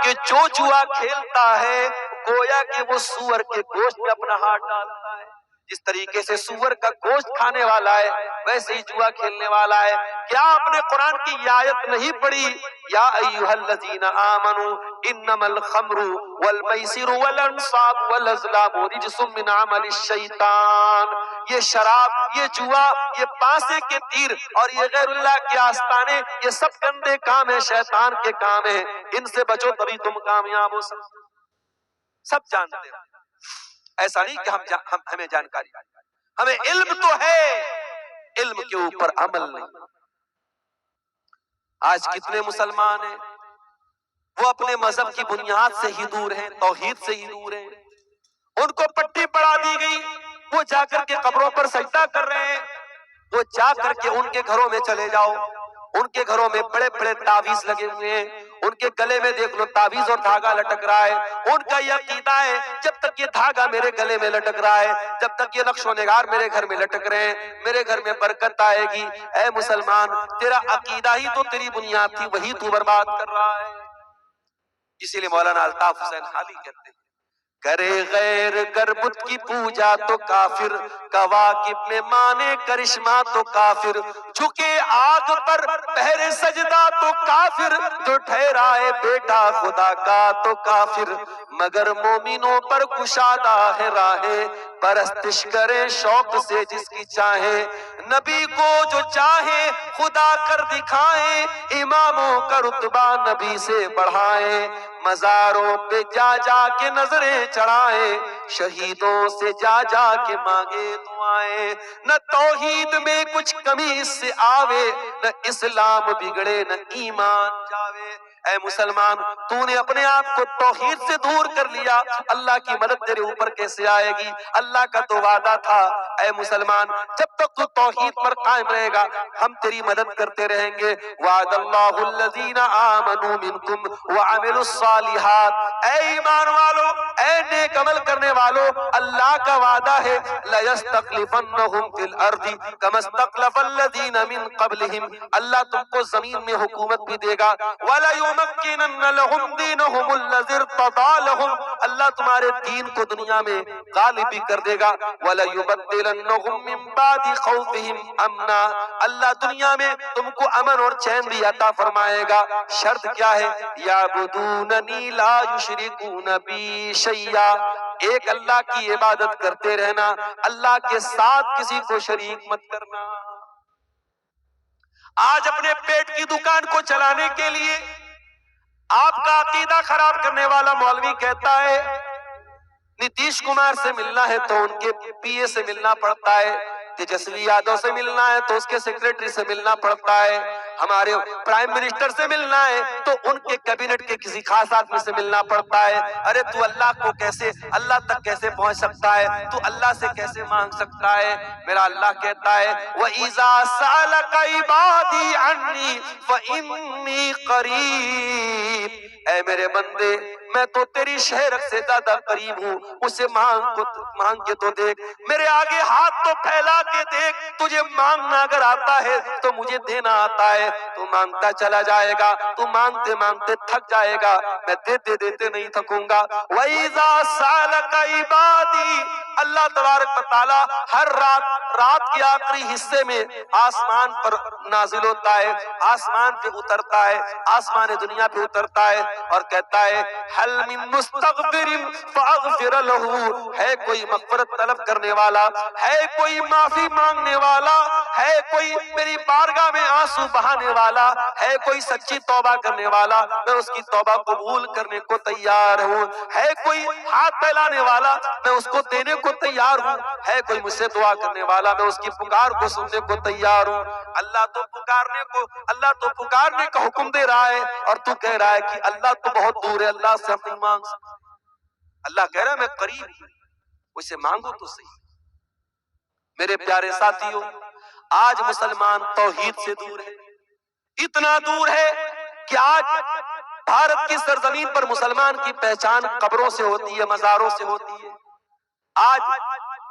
کہ جو جوا کھیلتا ہے گویا کہ وہ سور کے گوشت میں اپنا ہاتھ ڈالتا ہے. جس طریقے سے سور کا گوشت کھانے والا ہے ویسے ہی جوا کھیلنے والا ہے. کیا آپ نے قرآن کی یہ آیت نہیں پڑھی؟ یا ایھا الذین آمنوا انما الخمر والمیسر والانصاب والازلام رجس من عمل الشیطان. یہ شراب، یہ جوا، یہ پانسے کے تیر اور یہ غیر اللہ کے آستانے، یہ سب گندے کام ہیں، شیطان کے کام ہیں. ان سے بچو تبھی تم کامیاب ہو سکتے. سب جانتے ہیں. ایسا نہیں کہ ہمیں جانکاری، ہمیں علم تو ہے، علم کے اوپر عمل نہیں. آج کتنے مسلمان ہیں وہ اپنے مذہب کی بنیاد سے ہی دور ہیں، توحید سے ہی دور ہیں. ان کو پٹی پڑھا دی گئی، وہ جا کر کے قبروں پر سجدہ کر رہے ہیں. وہ جا کر کے ان کے گھروں میں چلے جاؤ، ان کے گھروں میں بڑے بڑے تعویذ لگے ہوئے ہیں، ان کے گلے میں دیکھ لو تعویذ اور دھاگا لٹک رہا ہے. ان کا یہ عقیدہ ہے جب تک یہ دھاگا میرے گلے میں لٹک رہا ہے، جب تک یہ نقش و نگار میرے گھر میں لٹک رہے ہیں، میرے گھر میں برکت آئے گی. اے مسلمان، تیرا عقیدہ ہی تو تیری بنیاد تھی، وہی تو برباد کر رہا ہے. اسی لیے مولانا الطاف حسین حالی کہتے ہیں کرے غیر گر بت کی پوجا تو کافر، کواکب میں مانے کرشمہ تو کافر، جھکے آگ پر پہرے سجدہ تو کافر، جو ٹھہرائے بیٹا خدا کا تو کافر. مگر مومنوں پر کشادہ ہے راہیں، پرستش کرے شوق سے جس کی چاہے. نبی کو جو چاہے خدا کر دکھائیں، اماموں کا رتبہ نبی سے بڑھائیں. مزاروں پہ جا جا کے نظریں چڑھائیں، شہیدوں سے جا جا کے مانگے دعائیں. نہ توحید میں کچھ کمی اس سے آوے، نہ اسلام بگڑے نہ ایمان جاوے. اے مسلمان، تو نے اپنے آپ کو توحید سے دور کر لیا، اللہ کی مدد تیرے اوپر کیسے آئے گی؟ اللہ کا تو وعدہ تھا. اے مسلمان، جب تک تو توحید پر قائم رہے گا ہم تیری مدد کرتے رہیں گے. وعد اللہ الذین آمنوا منکم وعملوا الصالحات. اے ایمان والو، اے نیک عمل کرنے والو، اللہ کا وعدہ ہے لَيَسْتَخْلِفَنَّهُمْ فِي الْأَرْضِ كَمَا اسْتَخْلَفَ الَّذِينَ مِنْ قَبْلِهِمْ. اللہ تم کو زمین میں حکومت بھی دے گا. وَلَيُمَكِّنَنَّ لَهُمْ دِينَهُمُ الَّذِي ارْتَضَىٰ لَهُمْ. اللہ تمہارے دین کو دنیا میں غالب بھی کر دے گا. وَلَيُبَدِّلَنَّهُمْ مِنْ بَعْدِ خَوْفِهِمْ أَمْنًا. اللہ دنیا میں تم کو امن اور چین بھی عطا فرمائے گا. شرط کیا ہے؟ یعبدوننی لا یشرکون بی شیئا. ایک اللہ کی عبادت کرتے رہنا، اللہ کے ساتھ کسی کو شریک مت کرنا. آج اپنے پیٹ کی دکان کو چلانے کے لیے آپ کا عقیدہ خراب کرنے والا مولوی کہتا ہے نتیش کمار سے ملنا ہے تو ان کے پی اے سے ملنا پڑتا ہے، تیجسوی یادو سے ملنا ہے تو اس کے سیکریٹری سے ملنا پڑتا ہے، ہمارے پرائم منسٹر سے ملنا ہے تو ان کے کیبنٹ کے کسی خاص آدمی سے ملنا پڑتا ہے. ارے تو اللہ کو کیسے، اللہ تک کیسے پہنچ سکتا ہے؟ تو اللہ سے کیسے مانگ سکتا ہے؟ میرا اللہ کہتا ہے وَإِذَا سَأَلَكَ عِبَادِي عَنِّي فَإِنِّي قَرِيبٌ. اے میرے بندے، میں تو تیری شہرت سے زیادہ قریب ہوں، اسے مانگ کے تو دیکھ، میرے آگے ہاتھ تو پھیلا کے دیکھ. تجھے مانگنا اگر آتا ہے تو مجھے دینا آتا ہے. تو مانگتا چلا جائے گا، تو مانگتے مانگتے تھک جائے گا، میں دیتے دیتے نہیں تھکوں گا. وَإِذَا سَأَلَكَ عِبَادِي. اللہ تبارک و تعالی ہر رات کے آخری حصے میں آسمان پر نازل ہوتا ہے، آسمان پہ اترتا ہے، آسمان دنیا پہ اترتا ہے اور کہتا ہے حل من مستغفر فاغفر له. ہے کوئی مغفرت طلب کرنے والا، ہے کوئی معافی مانگنے والا، ہے کوئی میری بارگاہ میں آنسو بہانے والا، ہے کوئی سچی توبہ کرنے والا، میں اس کی توبہ قبول کرنے کو تیار ہوں. ہے کوئی ہاتھ پھیلانے والا، میں اس کو دینے کو تیار ہوں. ہے کوئی مجھ سے دعا کرنے والا، میں اس کی پکار کو سننے کو تیار ہوں. اللہ تو پکارنے کا حکم دے رہا ہے اور تو کہہ رہا ہے کہ اللہ تو بہت دور ہے، اللہ سے ہم نہیں مانگ سکتے. اللہ کہہ رہا ہے میں قریب ہوں، اسے مانگو تو صحیح. میرے پیارے ساتھیوں، آج مسلمان توحید سے دور ہے، اتنا دور ہے کہ آج بھارت کی سرزمین پر مسلمان کی پہچان قبروں سے ہوتی ہے، مزاروں سے ہوتی ہے. آج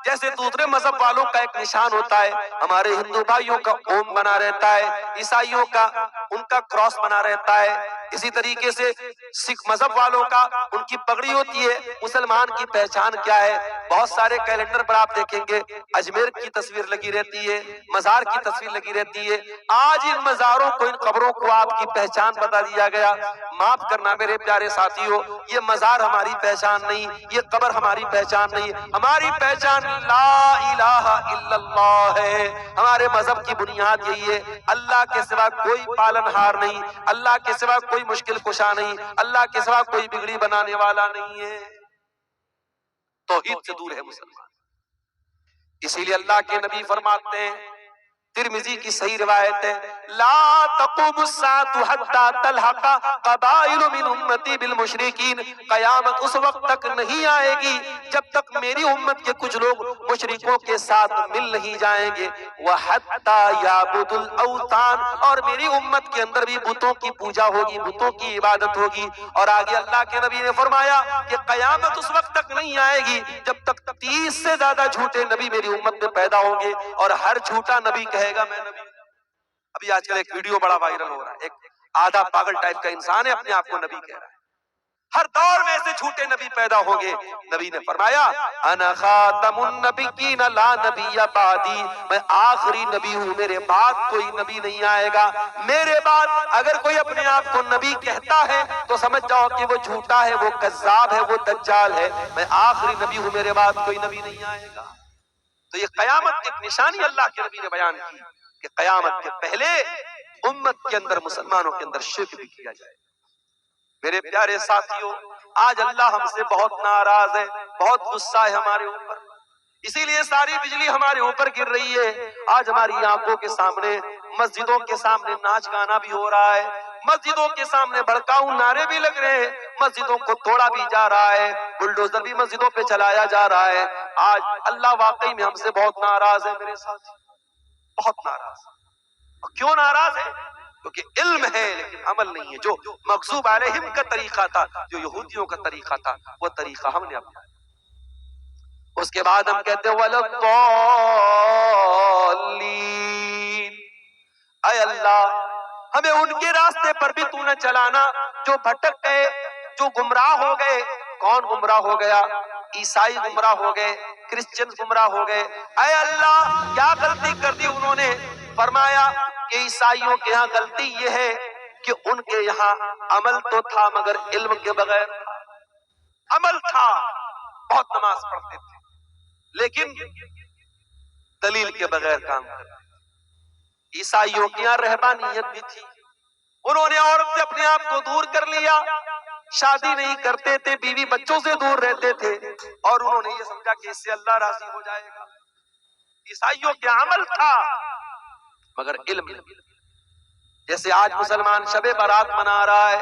جیسے دوسرے مذہب والوں کا ایک نشان ہوتا ہے، ہمارے ہندو بھائیوں کا اوم بنا رہتا ہے، عیسائیوں کا ان کا کراس بنا رہتا ہے، اسی طریقے سے سکھ مذہب والوں کا ان کی پگڑی ہوتی ہے. مسلمان کی پہچان کیا ہے؟ بہت سارے کیلنڈر پر آپ دیکھیں گے اجمیر کی تصویر لگی رہتی ہے، مزار کی تصویر لگی رہتی ہے. آج ان مزاروں کو، ان قبروں کو آپ کی پہچان بتا دیا گیا. معاف کرنا میرے پیارے ساتھیوں، یہ مزار ہماری پہچان نہیں، یہ قبر ہماری پہچان نہیں. ہماری پہچان لا الہ الا اللہ ہے. ہمارے مذہب کی بنیاد یہی ہے، اللہ کے سوا کوئی پالن ہار نہیں، اللہ کے سوا کوئی مشکل کشا نہیں، اللہ کے سوا کوئی بگڑی بنانے والا نہیں ہے. توحید سے دور ہے مسلمان. اسی لیے اللہ کے نبی فرماتے ہیں، ترمذی کی صحیح روایت ہے، لا تقوم الساعة حتى تلحق قبائل من امتی بالمشرکین. قیامت اس وقت تک نہیں آئے گی جب تک میری امت کے کچھ لوگ مشرکوں کے ساتھ مل نہیں جائیں گے. وَحَتَّى يَعْبُدُ الْأَوْثَانَ، اور میری امت کے اندر بھی بتوں کی پوجا ہوگی، بتوں کی عبادت ہوگی. اور آگے اللہ کے نبی نے فرمایا کہ قیامت اس وقت تک نہیں آئے گی جب تک 30 سے زیادہ جھوٹے نبی میری امت میں پیدا ہوں گے، اور ہر جھوٹا نبی کہے گا میں نبی. ابھی آج کل ایک ویڈیو بڑا وائرل ہو رہا ہے، ایک آدھا پاگل ٹائپ کا انسان ہے، اپنے آپ کو نبی کہہ رہا ہے. ہر دور میں ایسے جھوٹے نبی پیدا ہوں گے. نبی نے فرمایا انا خاتم النبیین لا نبی بعدی، میں آخری نبی ہوں، میرے بعد کوئی نبی نہیں آئے گا. میرے بعد اگر کوئی اپنے آپ کو نبی کہتا ہے تو سمجھ جاؤ کہ وہ جھوٹا ہے، وہ کذاب ہے، وہ دجال ہے. میں آخری نبی ہوں، میرے بعد کوئی نبی نہیں آئے گا. تو یہ قیامت کی ایک نشانی اللہ کے نبی نے بیان کی کہ قیامت کے پہلے امت کے اندر، مسلمانوں کے اندر شرک بھی کیا جائے. میرے پیارے ساتھیوں، آج اللہ ہم سے بہت ناراض ہے، بہت غصہ ہے ہمارے اوپر. اسی لیے ساری بجلی ہمارے اوپر گر رہی ہے. آج ہماری آنکھوں کے سامنے، مسجدوں کے سامنے ناچ گانا بھی ہو رہا ہے، مسجدوں کے سامنے بھڑکاؤ نعرے بھی لگ رہے ہیں، مسجدوں کو توڑا بھی جا رہا ہے، بلڈوزر بھی مسجدوں پہ چلایا جا رہا ہے. آج اللہ واقعی میں ہم سے بہت ناراض ہے میرے ساتھ، بہت ناراض. اور کیوں ناراض ہے؟ کیونکہ علم ہے لیکن عمل نہیں ہے. جو مغضوب علیہم کا طریقہ تھا، جو یہودیوں کا طریقہ تھا، وہ طریقہ ہم نے اپنایا. اس کے بعد ہم کہتے ہیں وَلَضَّالِّينَ، اے اللہ ہمیں ان کے راستے پر بھی تو نہ چلانا جو بھٹک گئے، جو گمراہ ہو گئے. کون گمراہ ہو گیا؟ عیسائی گمراہ ہو گئے، کرسچن گمراہ ہو گئے. اے اللہ کیا غلطی کر دی انہوں نے؟ فرمایا کہ عیسائیوں کے ہاں غلطی یہ ہے کہ ان کے یہاں عمل تو تھا مگر علم کے بغیر تھا. عمل تھا، بہت نماز پڑھتے تھے لیکن دلیل کے بغیر کام کرتے. عیسائیوں کی یہاں رہبانیت بھی تھی، انہوں نے عورت سے اپنے آپ کو دور کر لیا، شادی نہیں کرتے تھے، بیوی بچوں سے دور رہتے تھے، اور انہوں نے یہ سمجھا کہ اس سے اللہ راضی ہو جائے گا. عیسائیوں کے عمل تھا مگر علم نہیں. جیسے آج مسلمان شب برات منا رہا ہے،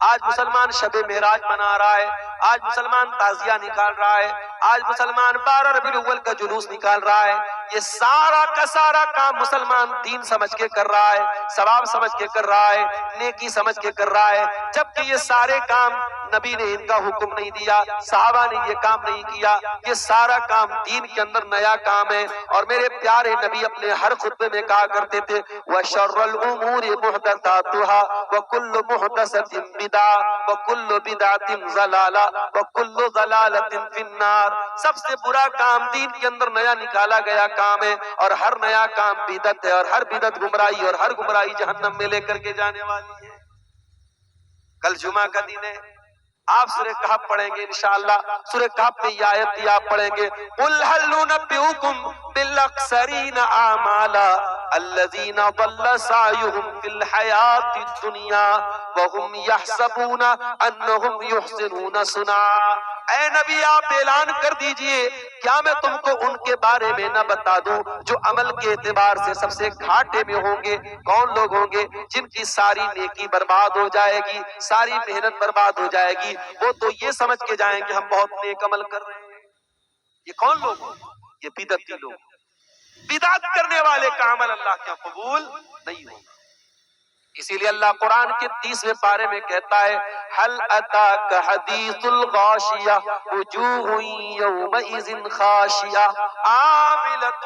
آج مسلمان شب معراج منا رہا ہے، آج مسلمان تعزیہ نکال رہا ہے، آج مسلمان 12 ربیع الاول کا جلوس نکال رہا ہے. یہ سارا کا سارا کام مسلمان دین سمجھ کے کر رہا ہے، ثواب سمجھ کے کر رہا ہے، نیکی سمجھ کے کر رہا ہے، جبکہ یہ سارے کام نبی نے ان کا حکم نہیں دیا، صحابہ نے یہ کام نہیں کیا. یہ سارا کام دین کے اندر نیا کام ہے. اور میرے پیارے نبی اپنے ہر خطبے میں کہا کرتے تھے وَشَرَّ الْأُمُورِ مُحْدَثَاتُهَا وَكُلُّ مُحْدَثَةٍ بِدْعَةٌ وَكُلُّ بِدْعَةٍ ضَلَالَةٌ وَكُلُّ ضَلَالَةٍ فِي النَّارِ. سب سے برا کام دین کے اندر نیا نکالا گیا کام ہے، اور ہر نیا کام بدعت ہے، اور ہر بدعت گمراہی، اور ہر گمراہی جہنم میں لے کر کے جانے والی ہے. کل جمعہ کا دن ہے، آپ سورہ کہف پڑھیں گے انشاءاللہ. سورہ کہف میں یہ آیت آپ پڑھیں گے قُلْ هَلْ نُنَبِّئُكُمْ بِالْأَخْسَرِينَ أَعْمَالًا الَّذِينَ ضَلَّ سَعْيُهُمْ فِي الْحَيَاةِ الدُّنْيَا وَهُمْ يَحْسَبُونَ أَنَّهُمْ يُحْسِنُونَ صُنْعًا. اے نبی آپ اعلان کر دیجئے، کیا میں تم کو ان کے بارے میں نہ بتا دوں جو عمل کے اعتبار سے سب سے گھاٹے میں ہوں گے؟ کون لوگ ہوں گے؟ جن کی ساری نیکی برباد ہو جائے گی، ساری محنت برباد ہو جائے گی. وہ تو یہ سمجھ کے جائیں کہ ہم بہت نیک عمل کر رہے ہیں. یہ کون لوگ ہیں؟ یہ بدعتی لوگ. بدعت کرنے والے کا عمل اللہ کے قبول نہیں ہوگا. اسی لیے اللہ قرآن کے 30ویں پارے میں کہتا ہے هل اتاك حدیث الغاشیہ وجوہ یومئذ خاشیہ عاملۃ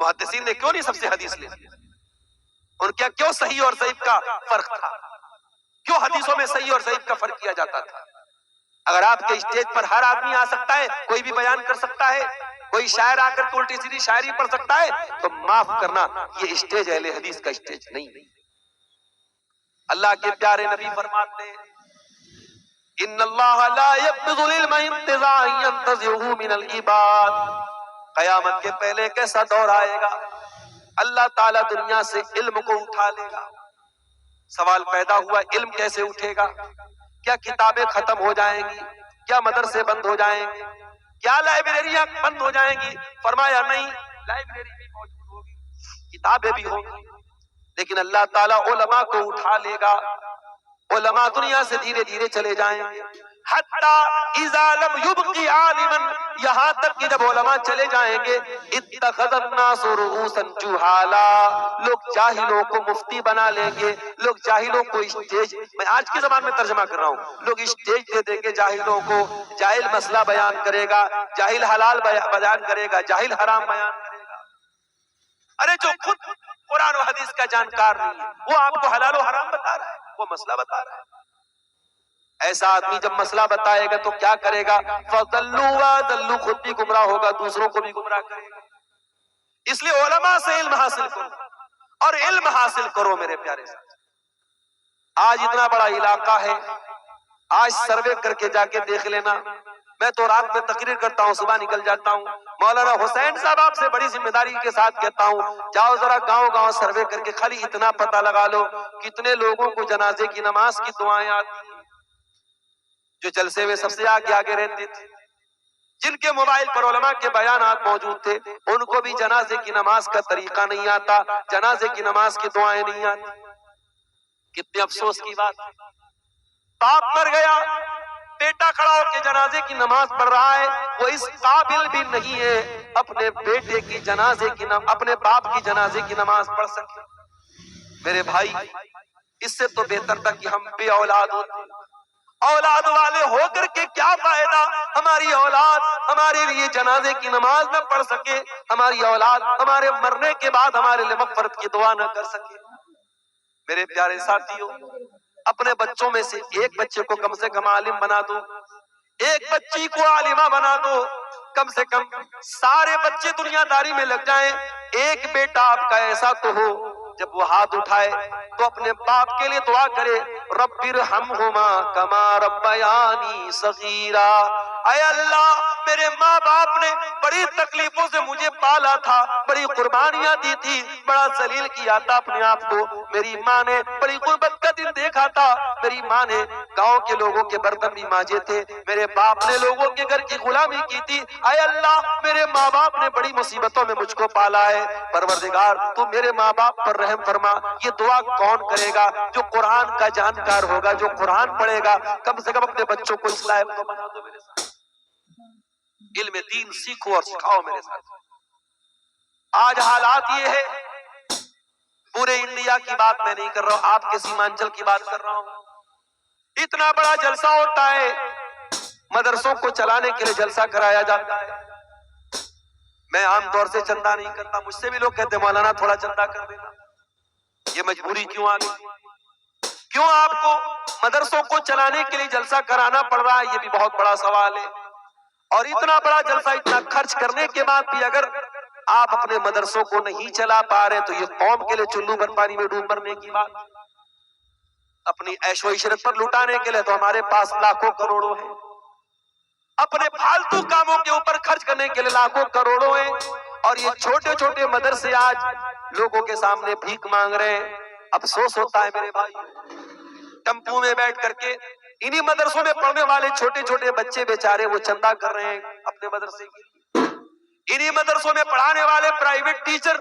محدثین نے کیوں نہیں سب سے حدیث لی؟ ان کا کیوں صحیح اور ضعیف کا فرق تھا؟ کیوں حدیثوں میں صحیح اور ضعیف کا فرق کیا جاتا تھا؟ اگر آپ کے اسٹیج پر ہر آدمی آ سکتا ہے، کوئی بھی بیان کر سکتا ہے، کوئی شاعر آ کر الٹی سیدھی شاعری پڑھ سکتا ہے، تو معاف کرنا، یہ اسٹیج اہل حدیث کا اسٹیج نہیں۔ اللہ کے پیارے نبی فرماتے ہیں ان اللہ لا يقبض العلم انتزاعا ينتزعه من العباد۔ قیامت کے پہلے ایک ایسا دور آئے گا، اللہ تعالیٰ دنیا سے علم کو اٹھا لے گا۔ سوال پیدا ہوا، علم کیسے اٹھے گا؟ کیا کتابیں ختم ہو جائیں گی؟ کیا مدرسے بند ہو جائیں گے؟ کیا لائبریریاں بند ہو جائیں گی؟ فرمایا نہیں، لائبریری بھی موجود ہوگی، کتابیں بھی ہوں گی، لیکن اللہ تعالیٰ علماء کو اٹھا لے گا۔ علماء دنیا سے دھیرے دھیرے چلے جائیں گے، حتی اذا لم یبقی عالما، یہاں تک کہ جب علماء چلے جائیں گے، اتخذ الناس رؤوسا جہالا، لوگ جاہلوں کو مفتی بنا لیں گے، لوگ جاہلوں کو اسٹیج، میں آج کی زبان میں ترجمہ کر رہا ہوں، لوگ اسٹیج دے دیں گے جاہلوں کو، جاہل مسئلہ بیان کرے گا، جاہل حلال بیان کرے گا، جاہل حرام بیان کرے گا۔ ارے جو خود قرآن و حدیث کا جانکار نہیں ہے، وہ آپ کو حلال و حرام بتا رہا ہے، وہ مسئلہ بتا رہا ہے۔ ایسا آدمی جب مسئلہ بتائے گا تو کیا کرے گا؟ فَضَلُّوا وَضَلُّوا، خود بھی گمراہ ہوگا، دوسروں کو بھی گمراہ کرے گا۔ اس لیے علماء سے علم حاصل کرو، اور علم حاصل کرو میرے پیارے ساتھ۔ آج اتنا بڑا علاقہ ہے، آج سروے کر کے جا کے دیکھ لینا، میں تو رات میں تقریر کرتا ہوں، صبح نکل جاتا ہوں، مولانا حسین صاحب آپ سے بڑی ذمہ داری کے ساتھ کہتا ہوں، جاؤ ذرا گاؤں گاؤں سروے کر کے خالی اتنا پتہ لگا لو کتنے لوگوں کو جنازے کی نماز کی دعائیں آتی ہیں۔ جو جلسے میں سب سے آگے آگے رہتے تھے، جن کے موبائل پر علماء کے بیانات موجود تھے، ان کو بھی جنازے کی نماز کا طریقہ نہیں آتا، جنازے کی نماز کی دعائیں نہیں آتی۔ کتنے افسوس کی بات، باپ مر گیا، بیٹا کھڑا ہو کے جنازے کی نماز پڑھ رہا ہے، وہ اس قابل بھی نہیں ہے اپنے بیٹے کی جنازے کی اپنے باپ کی جنازے کی نماز پڑھ سکے۔ میرے بھائی، اس سے تو بہتر تھا کہ ہم بے اولاد ہوتے۔ اولاد والے ہو کر کے کیا فائدہ؟ ہماری اولاد ہمارے لیے جنازے کی نماز نہ پڑھ سکے، ہماری اولاد ہمارے مرنے کے بعد ہمارے لیے مغفرت کی دعا نہ کر سکے۔ میرے پیارے ساتھیوں، اپنے بچوں میں سے ایک بچے کو کم سے کم عالم بنا دو، ایک بچی کو عالمہ بنا دو، کم سے کم سارے بچے دنیا داری میں لگ جائیں۔ ایک بیٹا آپ کا ایسا تو ہو جب وہ ہاتھ اٹھائے تو اپنے باپ کے لیے دعا کرے، رب ارحمہما کما ربیانی صغیرا، اے اللہ میرے ماں باپ نے بڑی تکلیفوں سے مجھے پالا تھا، بڑی قربانیاں دی تھی، بڑا ذلیل کیا تھا اپنے آپ کو، میری ماں نے بڑی غربت کا دن دیکھا تھا، میری ماں نے گاؤں کے لوگوں کے برتن بھی مانجے تھے، میرے باپ نے لوگوں کے گھر کی غلامی کی تھی، اے اللہ میرے ماں باپ نے بڑی مصیبتوں میں مجھ کو پالا ہے، پروردگار تو میرے ماں باپ پر رحم فرما۔ یہ دعا کون کرے گا؟ جو قرآن کا جانکار ہوگا، جو قرآن پڑھے گا۔ کم سے کم اپنے بچوں کو اس لائق تو بنا دو میرے ساتھ، علم دین سیکھو اور سکھاؤ میرے ساتھ۔ آج حالات یہ ہے، پورے انڈیا کی بات میں نہیں کر رہا ہوں، آپ کے سیمانچل کی بات کر رہا ہوں، اتنا بڑا جلسہ ہوتا ہے، مدرسوں کو چلانے کے لیے جلسہ کرایا جاتا ہے، میں عام طور سے چندہ نہیں کرتا، مجھ سے بھی لوگ کہتے ہیں مولانا تھوڑا چندہ کر دینا، یہ مجبوری کیوں آ گئی؟ کیوں آپ کو مدرسوں کو چلانے کے لیے جلسہ کرانا پڑ رہا ہے؟ یہ بھی بہت بڑا سوال ہے۔ اور اتنا بڑا جلسہ، اتنا خرچ کرنے کے بعد بھی اگر آپ اپنے مدرسوں کو نہیں چلا پا رہے تو یہ قوم کے لیے چلو بھر پانی میں ڈوب مرنے کی بات۔ اپنی عیش و عشرت پر لٹانے کے لیے تو ہمارے پاس لاکھوں کروڑوں ہیں، اپنے فالتو کاموں کے اوپر خرچ کرنے کے لیے لاکھوں کروڑوں ہیں، اور یہ چھوٹے چھوٹے مدرسے آج لوگوں کے سامنے بھیک مانگ رہے ہیں۔ افسوس ہوتا ہے میرے بھائی، ٹمپو میں بیٹھ کر کے انہی مدرسوں میں پڑھنے والے چھوٹے چھوٹے بچے بیچارے وہ چندہ کر رہے ہیں اپنے مدرسے کے لیے۔ انہی مدرسوں میں پڑھانے والے پرائیویٹ ٹیچر،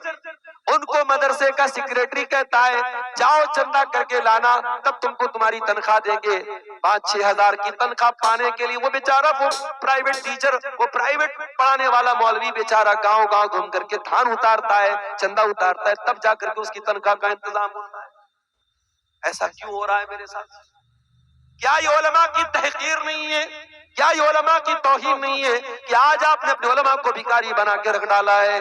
ان کو مدرسے کا سیکریٹری کہتا ہے جاؤ چندہ کر کے لانا، تب تم کو تمہاری تنخواہ دیں گے۔ 5-6 ہزار کی تنخواہ پانے کے لیے وہ بیچارہ، وہ پرائیویٹ ٹیچر، وہ پرائیویٹ پڑھانے والا مولوی بیچارہ گاؤں گاؤں گھوم کر کے دھان اتارتا ہے، چندہ اتارتا ہے، تب جا کر کے اس کی تنخواہ کا انتظام ہوتا ہے۔ ایسا کیوں ہو رہا ہے میرے ساتھ؟ کیا یہ علماء کی تحقیر نہیں ہے؟ کیا یہ علماء کی توہین نہیں ہے کہ آج آپ نے اپنے علماء کو بھکاری بنا کے رکھ ڈالا ہے؟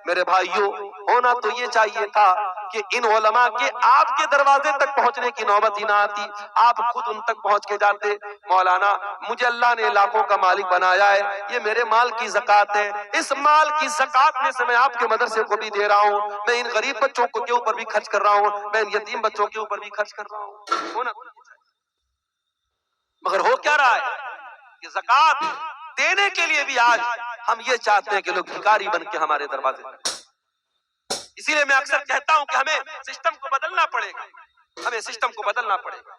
میرے بھائیوں، ہونا تو یہ چاہیے تھا کہ ان علماء کے آپ کے دروازے تک پہنچنے کی نوبت ہی نہ آتی، آپ خود ان تک پہنچ کے جاتے، مولانا مجھے اللہ نے لاکھوں کا مالک بنایا ہے، یہ میرے مال کی زکوٰۃ ہے، اس مال کی زکوٰۃ میں سے میں آپ کے مدرسے کو بھی دے رہا ہوں، میں ان غریب بچوں کے اوپر بھی خرچ کر رہا ہوں، میں ان یتیم بچوں کے اوپر بھی خرچ کر رہا ہوں، ہونا تو یہ چاہیے۔ مگر ہو کیا رہا ہے کہ زکوٰۃ دینے کے لیے بھی آج ہم یہ چاہتے ہیں کہ لوگ بھکاری بن کے ہمارے دروازے پر۔ اسی لیے میں اکثر کہتا ہوں کہ ہمیں سسٹم کو بدلنا پڑے گا، ہمیں سسٹم کو بدلنا پڑے گا،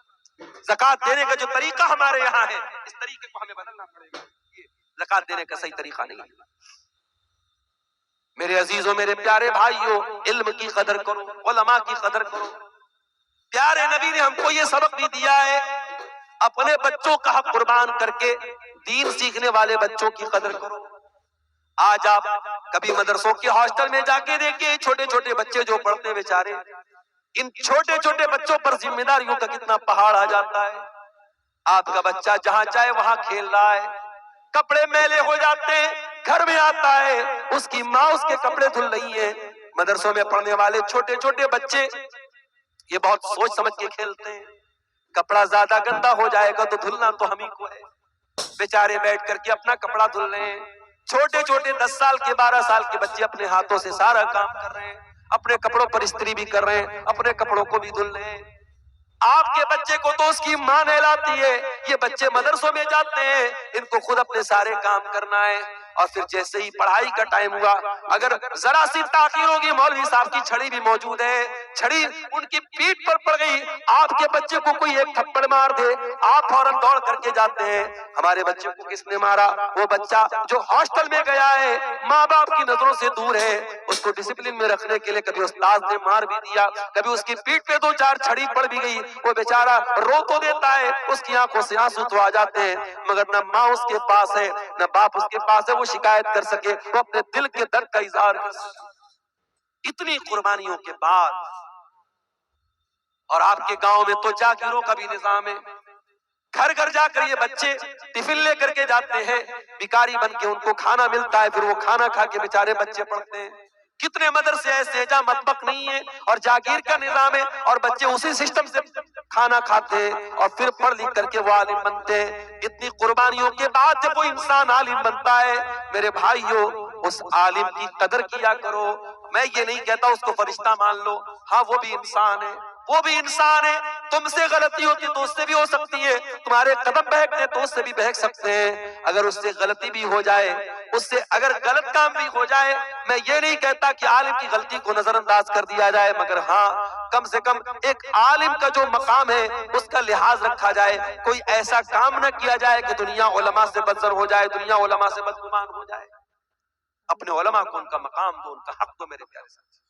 زکوٰۃ دینے کا جو طریقہ ہمارے یہاں ہے اس طریقے کو ہمیں بدلنا پڑے گا، یہ زکوٰۃ دینے کا صحیح طریقہ نہیں ہے۔ میرے عزیزوں، میرے پیارے بھائیوں، علم کی قدر کرو، علماء کی قدر کرو۔ پیارے نبی نے ہم کو یہ سبق بھی دیا ہے، اپنے بچوں کا حق قربان کر کے دین سیکھنے والے بچوں کی قدر کرو۔ آج آپ کبھی مدرسوں کے ہاسٹل میں جا کے دیکھیں، چھوٹے چھوٹے بچے جو پڑھتے بیچارے، ان چھوٹے چھوٹے بچوں پر ذمہ داریوں کا کتنا پہاڑ آ جاتا ہے۔ آپ کا بچہ جہاں چاہے وہاں کھیل رہا ہے، کپڑے میلے ہو جاتے ہیں، گھر میں آتا ہے اس کی ماں اس کے کپڑے دھل رہی ہے۔ مدرسوں میں پڑھنے والے چھوٹے چھوٹے بچے یہ بہت سوچ سمجھ کے کھیلتے ہیں، کپڑا زیادہ گندا ہو جائے گا تو دھلنا تو ہم ہی کو ہے، بیچارے بیٹھ کر کے اپنا کپڑا دھل رہے ہیں۔ چھوٹے چھوٹے 10 سال کے 12 سال کے بچے اپنے ہاتھوں سے سارا کام کر رہے ہیں، اپنے کپڑوں پر استری بھی کر رہے ہیں، اپنے کپڑوں کو بھی دھل رہے ہیں۔ آپ کے بچے کو تو اس کی ماں نہلاتی ہے، یہ بچے مدرسوں میں جاتے ہیں، ان کو خود اپنے سارے کام کرنا ہے، اور پھر جیسے ہی پڑھائی کا ٹائم ہوا، اگر ذرا سی تاخیر ہوگی، مولوی صاحب کی چھڑی بھی موجود ہے، چھڑی ان کی پیٹھ پر پڑ گئی، آپ کے بچے کو کوئی ایک تھپڑ مار دے، آپ فوراً دوڑ کر کے جاتے ہیں، ہمارے بچے کو کس نے مارا؟ وہ بچہ جو ہاسٹل میں گیا ہے، ماں باپ کی نظروں سے دور ہے، اس کو ڈسپلن میں رکھنے کے لیے کبھی استاد نے مار بھی دیا، کبھی اس کی پیٹھ پہ 2-4 چھڑی پڑ بھی گئی، وہ بیچارہ رو تو دیتا ہے، اس کی آنکھوں سے آنسو تو آ جاتے ہیں، مگر نہ ماں اس کے پاس ہے نہ باپ اس کے پاس ہے وہ شکایت کر سکے، وہ اپنے دل کے درد کا اظہار کر سکے۔ اتنی قربانیوں کے بعد، اور آپ کے گاؤں میں تو جاگیروں کا بھی نظام ہے، گھر گھر جا کر یہ بچے ٹفن لے کر کے جاتے ہیں، بھکاری بن کے ان کو کھانا ملتا ہے، پھر وہ کھانا کھا کے بیچارے بچے پڑھتے ہیں۔ کتنے مدرسے ایسے ہیں جہاں مطبخ نہیں ہے اور جاگیر کا نظام ہے، اور بچے اسی سسٹم سے کھانا کھاتے ہیں اور پھر پڑھ لکھ کر کے وہ عالم بنتے ہیں۔ اتنی قربانیوں کے بعد جب وہ انسان عالم بنتا ہے، میرے بھائیوں، اس عالم کی قدر کیا کرو۔ میں یہ نہیں کہتا اس کو فرشتہ مان لو، ہاں وہ بھی انسان ہے، وہ بھی انسان ہے، تم سے غلطی ہوتی تو اس سے بھی ہو سکتی ہے، تمہارے قدم بہکتے تو اس سے بھی بہک سکتے ہیں، اگر اس سے غلطی بھی ہو جائے، اس سے اگر غلط کام بھی ہو جائے، میں یہ نہیں کہتا کہ عالم کی غلطی کو نظر انداز کر دیا جائے، مگر ہاں کم سے کم ایک عالم کا جو مقام ہے اس کا لحاظ رکھا جائے، کوئی ایسا کام نہ کیا جائے کہ دنیا علماء سے بدزر ہو جائے، دنیا علماء سے بدگمان ہو جائے۔ اپنے علماء کو ان کا مقام دو، ان کا حق دو میرے پیارے ساتھی۔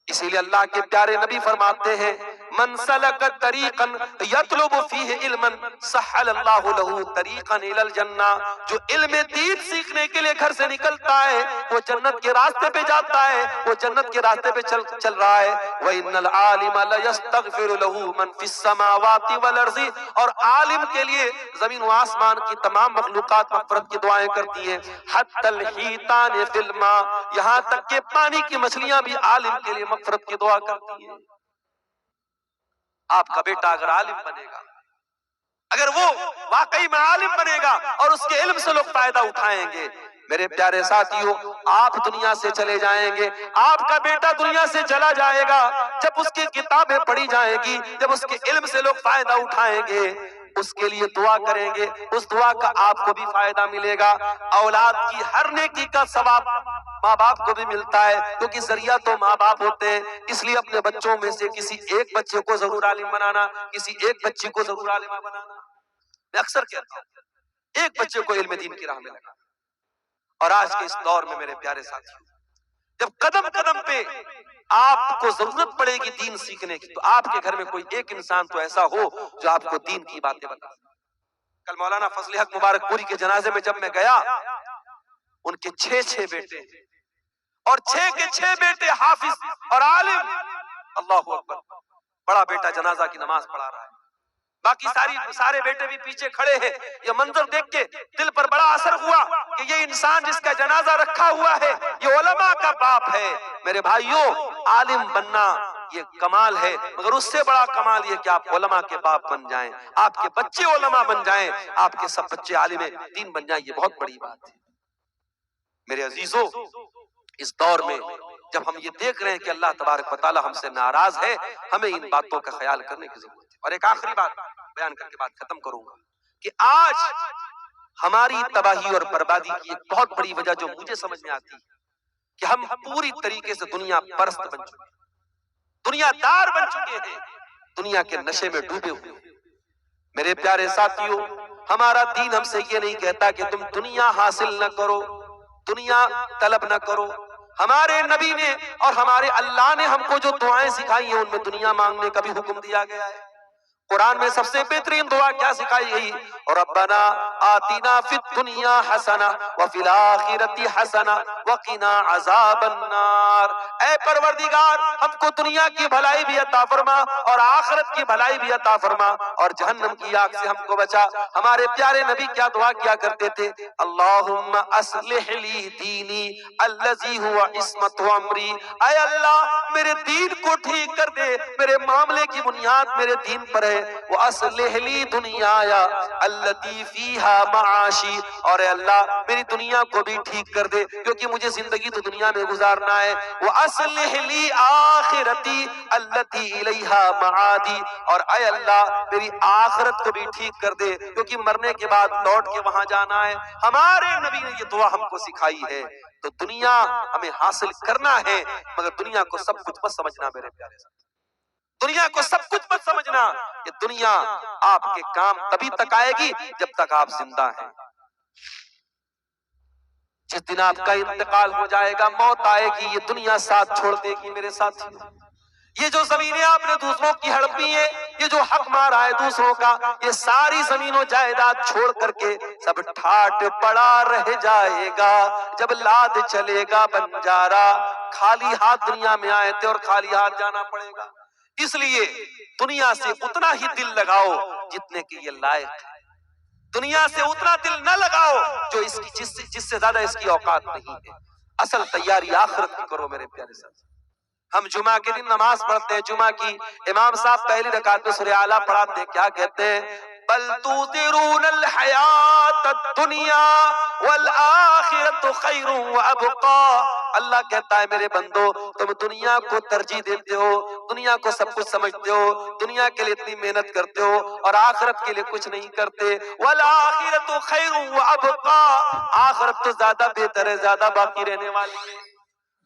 اسی لیے اللہ کے پیارے نبی فرماتے ہیں، من سلک طریقا یطلب فیہ علما سہل اللہ لہ طریقا الی الجنہ، جو علم دین سیکھنے کے لیے گھر سے نکلتا ہے وہ جنت کے راستے پہ جاتا ہے، وہ جنت کے راستے پہ چل رہا ہے۔ وَإِنَّ الْعَالِمَ لَيَسْتَغْفِرُ لَهُ مَنْ فِي السَّمَاوَاتِ وَالْأَرْضِ، اور عالم کے لیے زمین و آسمان کی تمام مخلوقات مغفرت کی دعائیں کرتی ہیں، حتی الحیتان فی الماء، یہاں تک کہ پانی کی مچھلیاں بھی عالم کے لیے مغفرت کی دعا کرتی ہیں۔ آپ کا بیٹا اگر عالم بنے گا، اگر وہ واقعی میں عالم بنے گا اور اس کے علم سے لوگ فائدہ اٹھائیں گے، میرے پیارے ساتھیوں، آپ دنیا سے چلے جائیں گے، آپ کا بیٹا دنیا سے چلا جائے گا، جب اس کی کتابیں پڑھی جائیں گی، جب اس کے علم سے لوگ فائدہ اٹھائیں گے، اس کے لیے دعا کریں گے، اس دعا کا آپ کو بھی فائدہ ملے گا۔ اولاد کی ہر نیکی کا ثواب ماں باپ کو بھی ملتا ہے، کیونکہ ذریعہ تو ماں باپ ہوتے ہیں، اس لیے اپنے بچوں میں سے کسی ایک بچے کو ضرور عالم بنانا، کسی ایک بچی کو ضرور عالمہ بنانا۔ میں اکثر کہتا ہوں ایک بچے کو علم دین کی راہ میں لگا، اور آج کے اس دور میں میرے پیارے ساتھیوں، جب قدم قدم پہ آپ کو ضرورت پڑے گی دین سیکھنے کی، تو آپ کے گھر میں کوئی ایک انسان تو ایسا ہو جو آپ کو دین کی باتیں بتا۔ کل مولانا فضل حق مبارک پوری کے جنازے میں جب میں گیا، ان کے 6 بیٹے ہیں، اور 6 کے 6 بیٹے حافظ اور عالم۔ اللہ اکبر، بڑا بیٹا جنازہ کی نماز پڑھا رہا ہے، باقی سارے بیٹے بھی پیچھے کھڑے ہیں. یہ منظر دیکھ کے دل پر بڑا اثر ہوا کہ یہ انسان جس کا جنازہ رکھا ہوا ہے یہ علماء کا باپ ہے. میرے بھائیوں، عالم بننا یہ کمال ہے، مگر اس سے بڑا کمال یہ کہ آپ علماء کے باپ بن جائیں، آپ کے بچے علماء بن جائیں، آپ کے سب بچے عالم دین بن جائیں. یہ بہت بڑی بات ہے. میرے عزیزوں، اس دور میں جب ہم یہ دیکھ رہے ہیں کہ اللہ تبارک و تعالی ہم سے ناراض ہے، ہمیں ان باتوں کا خیال کرنے کی ضرورت ہے. اور ایک آخری بات بیان کر کے بات ختم کروں گا کہ آج ہماری تباہی اور بربادی کی ایک بہت بڑی وجہ جو مجھے سمجھ میں آتی ہے کہ ہم پوری طریقے سے دنیا پرست بن چکے ہیں، دنیا دار بن چکے ہیں، دنیا کے نشے میں ڈوبے ہوئے ہیں. میرے پیارے ساتھیوں، ہمارا دین ہم سے یہ نہیں کہتا کہ تم دنیا حاصل نہ کرو، دنیا طلب نہ کرو. ہمارے نبی نے اور ہمارے اللہ نے ہم کو جو دعائیں سکھائی ہیں ان میں دنیا مانگنے کا بھی حکم دیا گیا ہے. قرآن میں سب سے بہترین دعا کیا سکھائی گئی؟ ربنا آتنا فی الدنیا حسنہ وفی الآخرۃ حسنہ وقنا عذاب النار. اے پروردگار، ہم کو دنیا کی بھلائی بھی عطا فرما اور آخرت کی بھلائی بھی عطا فرما اور جہنم کی آگ سے ہم کو بچا. ہمارے پیارے نبی کیا دعا کیا کرتے تھے؟ اللہم اصلح لی دینی الذی هو عصمت امری. اے اللہ، میرے دین کو ٹھیک کر دے، میرے معاملے کی بنیاد میرے دین پر ہے. وَأَصْلِحْ لِي دُنْيَايَ الَّتِي فِيهَا مَعَاشِي. اور اے اللہ میری دنیا کو بھی ٹھیک کر دے کیونکہ مجھے زندگی تو دنیا میں گزارنا ہے. وَأَصْلِحْ لِي آخِرَتِي الَّتِي إِلَيْهَا مَعَادِي. اور اے اللہ میری آخرت کو بھی ٹھیک کر دے کیونکہ مرنے کے بعد لوٹ کے وہاں جانا ہے. ہمارے نبی نے یہ دعا ہم کو سکھائی ہے. تو دنیا ہمیں حاصل کرنا ہے مگر دنیا کو سب کچھ مت سمجھنا. میرے پیارے ساتھ، دنیا کو سب کچھ مت سمجھنا. یہ دنیا آپ کے کام تبھی تک آئے گی جب تک آپ زندہ ہیں. جس دن آپ کا انتقال ہو جائے گا، موت آئے گی، یہ دنیا ساتھ چھوڑ دے گی. میرے ساتھیوں، یہ جو زمینیں آپ نے دوسروں کی ہڑپی ہیں، یہ جو حق مارا ہے دوسروں کا، یہ ساری زمین و جائیداد چھوڑ کر کے سب ٹھاٹ پڑا رہ جائے گا. جب لاد چلے گا بنجارا، خالی ہاتھ دنیا میں آئے تھے اور خالی ہاتھ جانا پڑے گا. اس لیے دنیا سے اتنا ہی دل لگاؤ جتنے کہ یہ لائق ہے. دنیا سے اتنا دل نہ لگاؤ جو جس سے زیادہ اس کی اوقات نہیں ہے. اصل تیاری آخرت کی کرو. میرے پیارے ساتھ، ہم جمعہ کے دن نماز پڑھتے ہیں، جمعہ کی امام صاحب پہلی رکعت میں سورہ اعلیٰ پڑھاتے ہیں. کیا کہتے ہیں؟ بل تؤثرون الحیات الدنیا والآخرۃ خیر وابقا. اللہ کہتا ہے میرے بندو، تم دنیا کو ترجیح دیتے ہو، دنیا کو سب کچھ سمجھتے ہو، دنیا کے لیے اتنی محنت کرتے ہو اور آخرت کے لیے کچھ نہیں کرتے. والآخرۃ خیر وابقا. آخرت تو زیادہ بہتر ہے، زیادہ باقی رہنے والی ہے.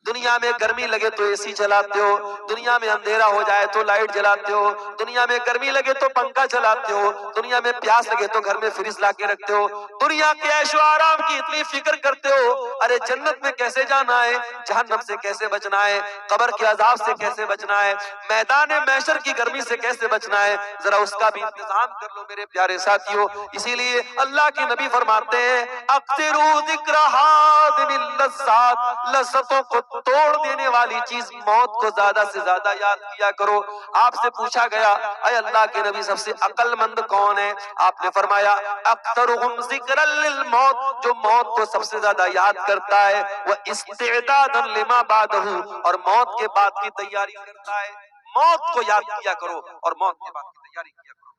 دنیا میں گرمی لگے تو اے سی چلاتے ہو، دنیا میں اندھیرا ہو جائے تو لائٹ جلاتے ہو، دنیا میں گرمی لگے تو پنکھا چلاتے ہو، دنیا میں پیاس لگے تو گھر میں فریج لا کے رکھتے ہو، دنیا کے عیش و آرام کی اتنی فکر کرتے ہو. ارے جنت میں کیسے جانا ہے، جہنم سے کیسے بچنا ہے، قبر کے عذاب سے کیسے بچنا ہے، میدان محشر کی گرمی سے کیسے بچنا ہے، ذرا اس کا بھی انتظام کر لو. میرے پیارے ساتھیوں، اسی لیے اللہ کے نبی فرماتے ہیں اکثروا ذکر ہادم اللذات. لذتوں کو توڑ دینے والی چیز موت کو زیادہ سے زیادہ یاد کیا کرو. آپ سے پوچھا گیا اے اللہ کے نبی سب سے عقل مند کون ہے؟ آپ نے فرمایا اکثرهم ذکرا للموت. جو موت کو سب سے زیادہ یاد کرتا ہے وہ استعدادا لما بعدہ، اور موت کے بعد کی تیاری کرتا ہے. موت کو یاد کیا کرو اور موت کے بعد کی تیاری کیا کرو.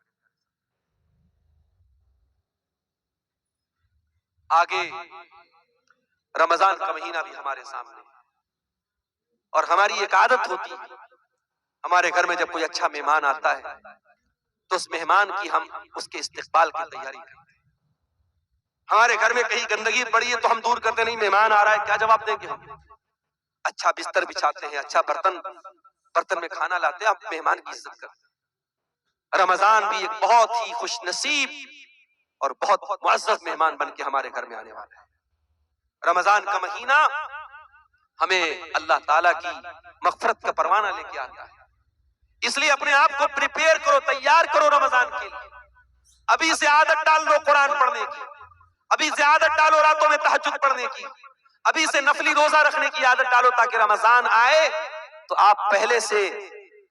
آگے رمضان کا مہینہ بھی ہمارے سامنے ہے اور ہماری ایک عادت ہوتی ہے، ہمارے گھر میں جب کوئی اچھا مہمان آتا ہے تو اس مہمان کی ہم اس کے استقبال کی تیاری کرتے ہیں. ہمارے گھر میں کہیں گندگی پڑی ہے تو ہم دور کرتے نہیں، مہمان آ رہا ہے کیا جواب دیں گے ہم؟ اچھا بستر بچھاتے ہیں، اچھا برتن میں کھانا لاتے ہیں، ہم مہمان کی عزت کرتے ہیں. رمضان بھی ایک بہت ہی خوش نصیب اور بہت معزز مہمان بن کے ہمارے گھر میں آنے والا ہے. رمضان کا مہینہ ہمیں اللہ تعالیٰ کی مغفرت کا پروانہ لے کے آتا ہے. اس لیے اپنے آپ کو پریپیئر کرو، تیار کرو رمضان کے لیے. ابھی سے عادت ڈال لو قرآن پڑھنے کی، ابھی سے عادت ڈالو راتوں میں تہجد پڑھنے کی، ابھی سے نفلی روزہ رکھنے کی عادت ڈالو تاکہ رمضان آئے تو آپ پہلے سے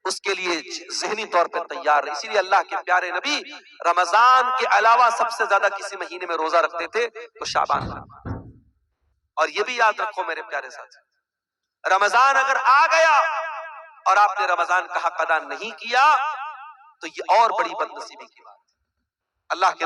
اس کے لیے ذہنی طور پہ تیار رہے. اسی لیے اللہ کے پیارے نبی رمضان کے علاوہ سب سے زیادہ کسی مہینے میں روزہ رکھتے تھے تو شعبان کا. اور یہ بھی یاد رکھو میرے پیارے ساتھی، رمضان اگر آ گیا اور آپ نے رمضان کا حق ادا نہیں کیا تو یہ اور بڑی بد نصیبی کی بات ہے. اللہ کے